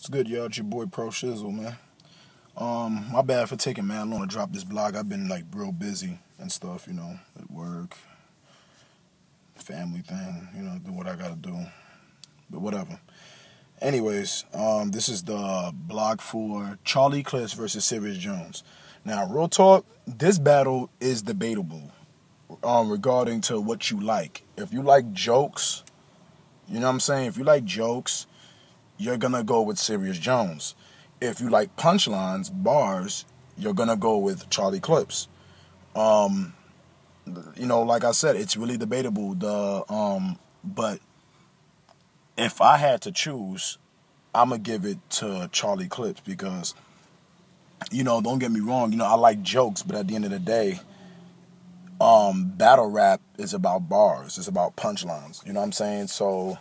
What's good, y'all? It's your boy Pro Shizzle, man. My bad for taking man long to drop this blog. I've been like real busy and stuff, at work, family thing, do what I gotta do. But whatever. Anyways, this is the blog for Charlie Clips versus Serious Jones. Now, real talk, this battle is debatable regarding to what you like. If you like jokes, you know what I'm saying? If you like jokes, you're going to go with Serious Jones. If you like punchlines, bars, you're going to go with Charlie Clips. Like I said, it's really debatable. But if I had to choose, I'm going to give it to Charlie Clips because, don't get me wrong, I like jokes, but at the end of the day, battle rap is about bars. It's about punchlines. You know what I'm saying? So,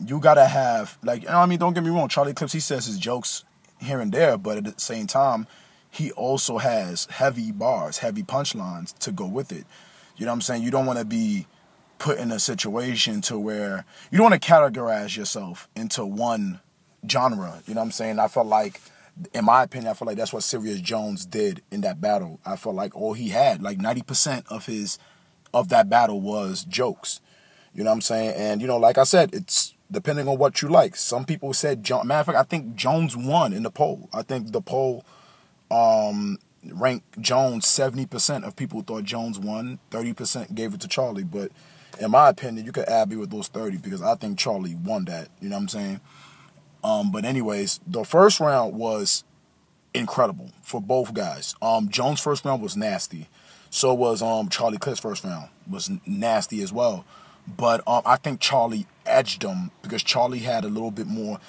you gotta have, don't get me wrong, Charlie Clips, he says his jokes here and there, but at the same time, he also has heavy bars, heavy punchlines to go with it. You know what I'm saying? You don't want to be put in a situation to where, you don't want to categorize yourself into one genre. You know what I'm saying? I felt like, in my opinion, I feel like that's what Serious Jones did in that battle. I felt like all he had, like 90% of that battle was jokes. You know what I'm saying? And, like I said, it's depending on what you like. Some people said, matter of fact, I think Jones won in the poll. I think the poll ranked Jones 70% of people thought Jones won. 30% gave it to Charlie. But in my opinion, you could add me with those 30 because I think Charlie won that. You know what I'm saying? But anyways, the first round was incredible for both guys. Jones' first round was nasty. So was Charlie Clips' first round was nasty as well. But I think Charlie edged him because Charlie had a little bit more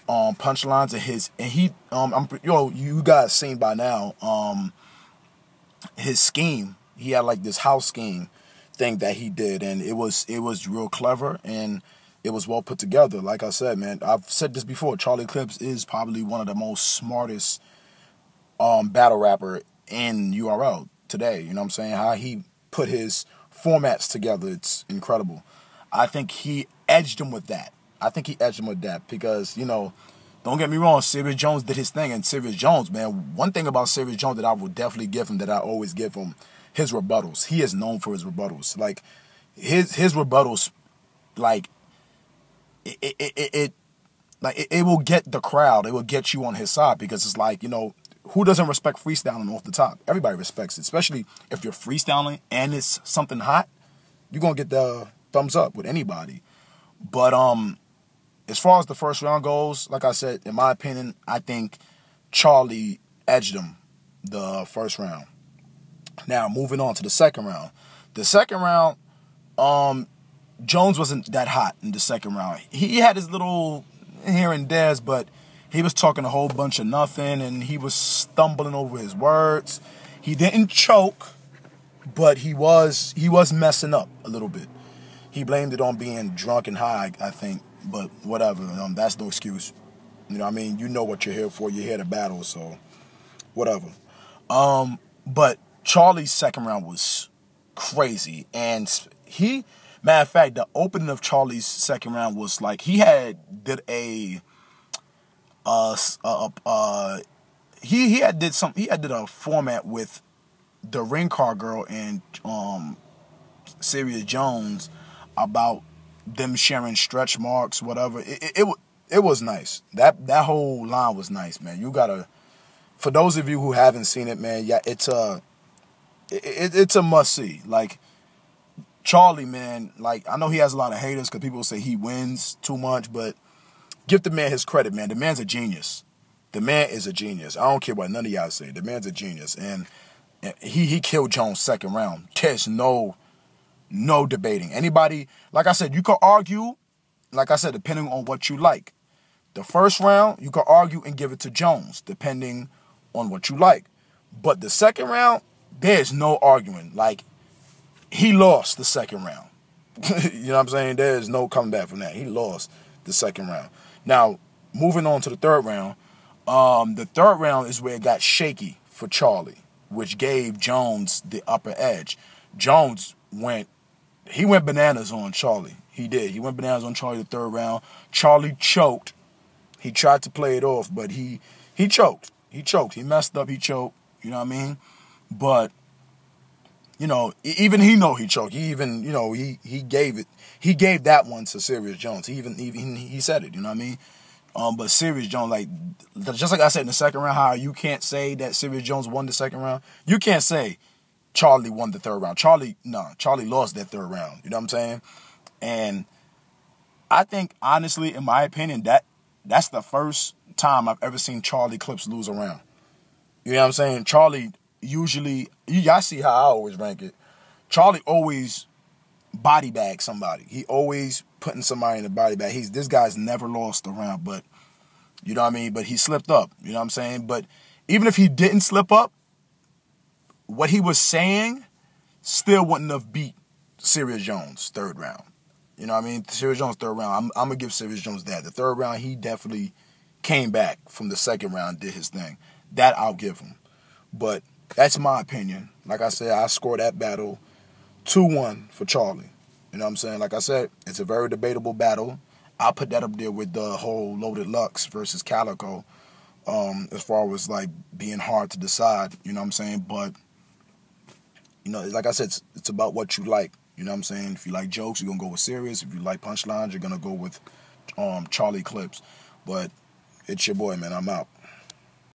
punchlines in his, and you guys seen by now his scheme. He had like this house scheme thing that he did, and it was real clever and it was well put together. Like I said, man, I've said this before. Charlie Clips is probably one of the most smartest battle rapper in URL today. You know what I'm saying? How he put his formats together, it's incredible. I think he edged him with that. Because, don't get me wrong, Serious Jones did his thing, and Serious Jones, man, one thing about Serious Jones that I will definitely give him, that I always give him, his rebuttals. He is known for his rebuttals. Like, his rebuttals, like, it will get the crowd, it will get you on his side, because it's like, who doesn't respect freestyling off the top? Everybody respects it, especially if you're freestyling and it's something hot. You're going to get the thumbs up with anybody. But as far as the first round goes, like I said, in my opinion, I think Charlie edged him the first round. Now, moving on to the second round. The second round, Jones wasn't that hot in the second round. He had his little here and there's, but he was talking a whole bunch of nothing, and he was stumbling over his words. He didn't choke, but he was messing up a little bit. He blamed it on being drunk and high, I think, but whatever. That's no excuse. You know what I mean? You know what you're here for. You're here to battle, so whatever. But Charlie's second round was crazy, and matter of fact, the opening of Charlie's second round was like he did a format with the Ring Car Girl and Serious Jones about them sharing stretch marks, whatever. It was nice. That whole line was nice, man. You gotta, for those of you who haven't seen it, man, yeah, it's a must see. Like, Charlie, man, like, I know he has a lot of haters because people say he wins too much, but give the man his credit, man. The man's a genius. The man is a genius. I don't care what none of y'all say. The man's a genius. And he killed Jones' second round. There's no debating. Anybody, like I said, you could argue, like I said, depending on what you like. The first round, you could argue and give it to Jones, depending on what you like. But the second round, there's no arguing. Like, he lost the second round. You know what I'm saying? There's no coming back from that. He lost the second round. Now, moving on to the third round. The third round is where it got shaky for Charlie, which gave Jones the upper edge. Jones went bananas on Charlie. He did. He went bananas on Charlie the third round. Charlie choked He tried to play it off, but he choked. He choked. He messed up. He choked. You know what I mean? But even he know he choked. He even he gave it. He gave that one to Serious Jones. He said it. You know what I mean? But Serious Jones, like, just like I said in the second round, how you can't say that Serious Jones won the second round. You can't say Charlie won the third round. Charlie lost that third round. You know what I'm saying? And I think, honestly, in my opinion, that's the first time I've ever seen Charlie Clips lose a round. You know what I'm saying? Charlie usually, y'all see how I always rank it. Charlie always body bag somebody. He always putting somebody in the body bag. This guy's never lost a round, but you know what I mean? But he slipped up. You know what I'm saying? But even if he didn't slip up, what he was saying still wouldn't have beat Serious Jones third round. You know what I mean? Serious Jones third round. I'm going to give Serious Jones that. The third round, he definitely came back from the second round, did his thing. That I'll give him. But that's my opinion. Like I said, I scored that battle 2-1 for Charlie. You know what I'm saying? Like I said, it's a very debatable battle. I'll put that up there with the whole Loaded Lux versus Calico, as far as like being hard to decide. You know what I'm saying? But like I said, it's about what you like. You know what I'm saying? If you like jokes, you're going to go with Serious. If you like punchlines, you're going to go with Charlie Clips. But it's your boy, man. I'm out.